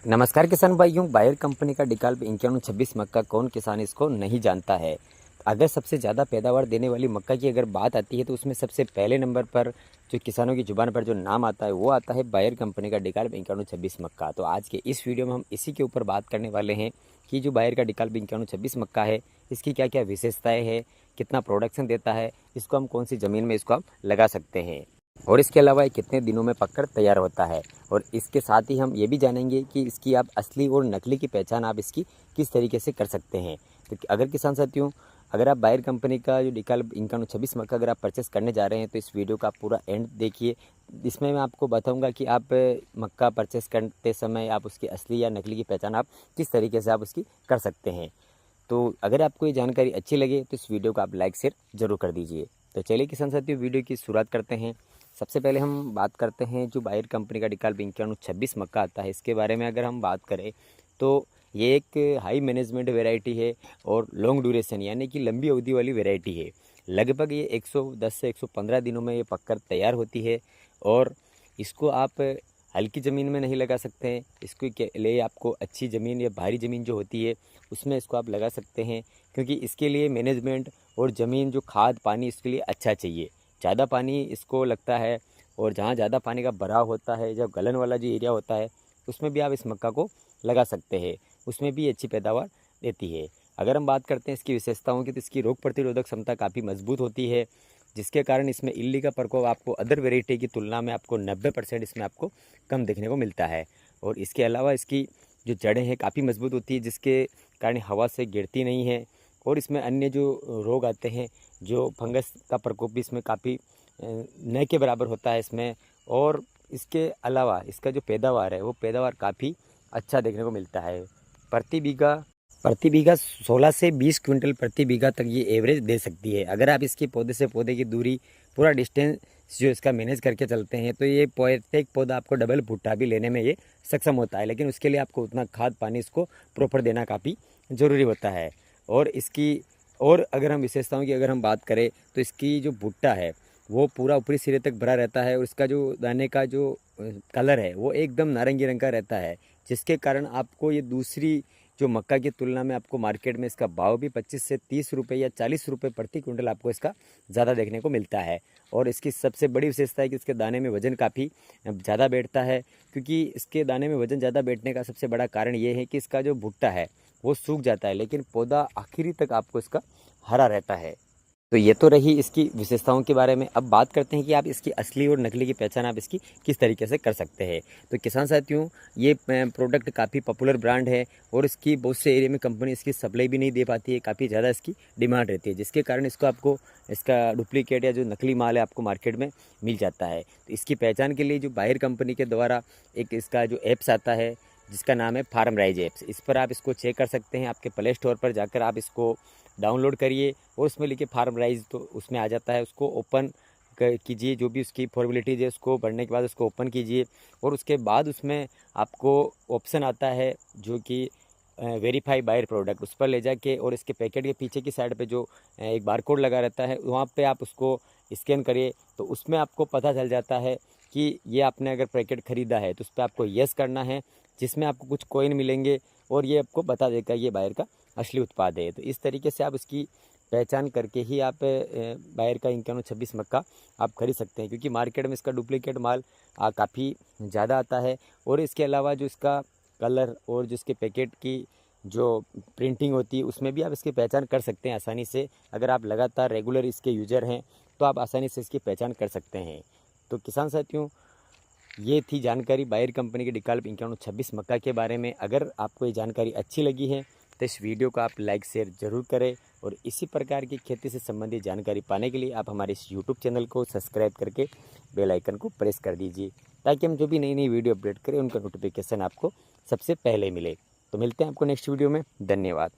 नमस्कार किसान भाइयों। बायर कंपनी का डिकाल्ब 5126 मक्का कौन किसान इसको नहीं जानता है। अगर सबसे ज़्यादा पैदावार देने वाली मक्का की अगर बात आती है तो उसमें सबसे पहले नंबर पर जो किसानों की ज़ुबान पर जो नाम आता है वो आता है बायर कंपनी का डिकाल्ब 5126 मक्का। तो आज के इस वीडियो में हम इसी के ऊपर बात करने वाले हैं कि जो बायर का डिकाल्ब 5126 मक्का है इसकी क्या क्या विशेषताएँ हैं, कितना प्रोडक्शन देता है, इसको हम कौन सी ज़मीन में इसको हम लगा सकते हैं और इसके अलावा ये कितने दिनों में पककर तैयार होता है। और इसके साथ ही हम ये भी जानेंगे कि इसकी आप असली और नकली की पहचान आप इसकी किस तरीके से कर सकते हैं। तो अगर किसान साथियों, अगर आप बायर कंपनी का जो डिकाल्ब 5126 मक्का अगर आप परचेस करने जा रहे हैं तो इस वीडियो का पूरा एंड देखिए। इसमें मैं आपको बताऊंगा कि आप मक्का परचेस करते समय आप उसकी असली या नकली की पहचान आप किस तरीके से आप उसकी कर सकते हैं। तो अगर आपको ये जानकारी अच्छी लगे तो इस वीडियो को आप लाइक शेयर जरूर कर दीजिए। तो चलिए किसान साथियों, वीडियो की शुरुआत करते हैं। सबसे पहले हम बात करते हैं जो बायर कंपनी का डिकाल्ब 5126 मक्का आता है इसके बारे में अगर हम बात करें तो ये एक हाई मैनेजमेंट वैरायटी है और लॉन्ग ड्यूरेशन यानी कि लंबी अवधि वाली वैरायटी है। लगभग ये 110 से 115 दिनों में ये पककर तैयार होती है और इसको आप हल्की ज़मीन में नहीं लगा सकते हैं। इसके के लिए आपको अच्छी ज़मीन या भारी ज़मीन जो होती है उसमें इसको आप लगा सकते हैं, क्योंकि इसके लिए मैनेजमेंट और ज़मीन जो खाद पानी इसके लिए अच्छा चाहिए। ज़्यादा पानी इसको लगता है और जहाँ ज़्यादा पानी का भराव होता है, जब गलन वाला जो एरिया होता है उसमें भी आप इस मक्का को लगा सकते हैं, उसमें भी अच्छी पैदावार देती है। अगर हम बात करते हैं इसकी विशेषताओं की तो इसकी रोग प्रतिरोधक क्षमता काफ़ी मजबूत होती है, जिसके कारण इसमें इल्ली का प्रकोप आपको अदर वेराइटी की तुलना में आपको 90% इसमें आपको कम देखने को मिलता है। और इसके अलावा इसकी जो जड़ें हैं काफ़ी मजबूत होती है, जिसके कारण हवा से गिरती नहीं है। और इसमें अन्य जो रोग आते हैं, जो फंगस का प्रकोप भी इसमें काफ़ी न के बराबर होता है इसमें। और इसके अलावा इसका जो पैदावार है वो पैदावार काफ़ी अच्छा देखने को मिलता है। प्रति बीघा 16 से 20 क्विंटल प्रति बीघा तक ये एवरेज दे सकती है। अगर आप इसकी पौधे से पौधे की दूरी पूरा डिस्टेंस जो इसका मैनेज करके चलते हैं तो ये प्रत्येक पौधा आपको डबल भुट्टा भी लेने में ये सक्षम होता है, लेकिन उसके लिए आपको उतना खाद पानी इसको प्रॉपर देना काफ़ी ज़रूरी होता है। और इसकी और अगर हम विशेषताओं की अगर हम बात करें तो इसकी जो भुट्टा है वो पूरा ऊपरी सिरे तक भरा रहता है और इसका जो दाने का जो कलर है वो एकदम नारंगी रंग का रहता है, जिसके कारण आपको ये दूसरी जो मक्का की तुलना में आपको मार्केट में इसका भाव भी 25 से 30 रुपये या 40 रुपये प्रति क्विंटल आपको इसका ज़्यादा देखने को मिलता है। और इसकी सबसे बड़ी विशेषता है कि इसके दाने में वज़न काफ़ी ज़्यादा बैठता है, क्योंकि इसके दाने में वज़न ज़्यादा बैठने का सबसे बड़ा कारण ये है कि इसका जो भुट्टा है वो सूख जाता है, लेकिन पौधा आखिरी तक आपको इसका हरा रहता है। तो ये तो रही इसकी विशेषताओं के बारे में। अब बात करते हैं कि आप इसकी असली और नकली की पहचान आप इसकी किस तरीके से कर सकते हैं। तो किसान साथियों, ये प्रोडक्ट काफ़ी पॉपुलर ब्रांड है और इसकी बहुत से एरिया में कंपनी इसकी सप्लाई भी नहीं दे पाती है, काफ़ी ज़्यादा इसकी डिमांड रहती है, जिसके कारण इसको आपको इसका डुप्लीकेट या जो नकली माल है आपको मार्केट में मिल जाता है। तो इसकी पहचान के लिए जो बायर कंपनी के द्वारा एक इसका जो ऐप्स आता है जिसका नाम है फार्म राइज ऐप्स, इस पर आप इसको चेक कर सकते हैं। आपके प्ले स्टोर पर जाकर आप इसको डाउनलोड करिए और उसमें लिखे फार्म राइज, तो उसमें आ जाता है। उसको ओपन कीजिए, जो भी उसकी फॉर्मेलिटीज़ है उसको भरने के बाद उसको ओपन कीजिए और उसके बाद उसमें आपको ऑप्शन आता है जो कि वेरीफाई बायर प्रोडक्ट, उस पर ले जाके और इसके पैकेट के पीछे की साइड पे जो एक बारकोड लगा रहता है वहाँ पे आप उसको स्कैन करिए, तो उसमें आपको पता चल जाता है कि ये आपने अगर पैकेट ख़रीदा है तो उस पर आपको यस करना है, जिसमें आपको कुछ कॉइन मिलेंगे और ये आपको बता देगा ये बायर का असली उत्पाद है। तो इस तरीके से आप उसकी पहचान करके ही आप बायर का 5126 मक्का आप खरीद सकते हैं, क्योंकि मार्केट में इसका डुप्लीकेट माल काफ़ी ज़्यादा आता है। और इसके अलावा जो इसका कलर और जो इसके पैकेट की जो प्रिंटिंग होती है उसमें भी आप इसकी पहचान कर सकते हैं आसानी से। अगर आप लगातार रेगुलर इसके यूज़र हैं तो आप आसानी से इसकी पहचान कर सकते हैं। तो किसान साथियों, ये थी जानकारी बायर कंपनी के डिकाल्ब 5126 मक्का के बारे में। अगर आपको ये जानकारी अच्छी लगी है तो इस वीडियो को आप लाइक शेयर ज़रूर करें और इसी प्रकार की खेती से संबंधित जानकारी पाने के लिए आप हमारे इस यूट्यूब चैनल को सब्सक्राइब करके बेल आइकन को प्रेस कर दीजिए, ताकि हम जो भी नई नई वीडियो अपडेट करें उनका नोटिफिकेशन आपको सबसे पहले मिले। तो मिलते हैं आपको नेक्स्ट वीडियो में। धन्यवाद।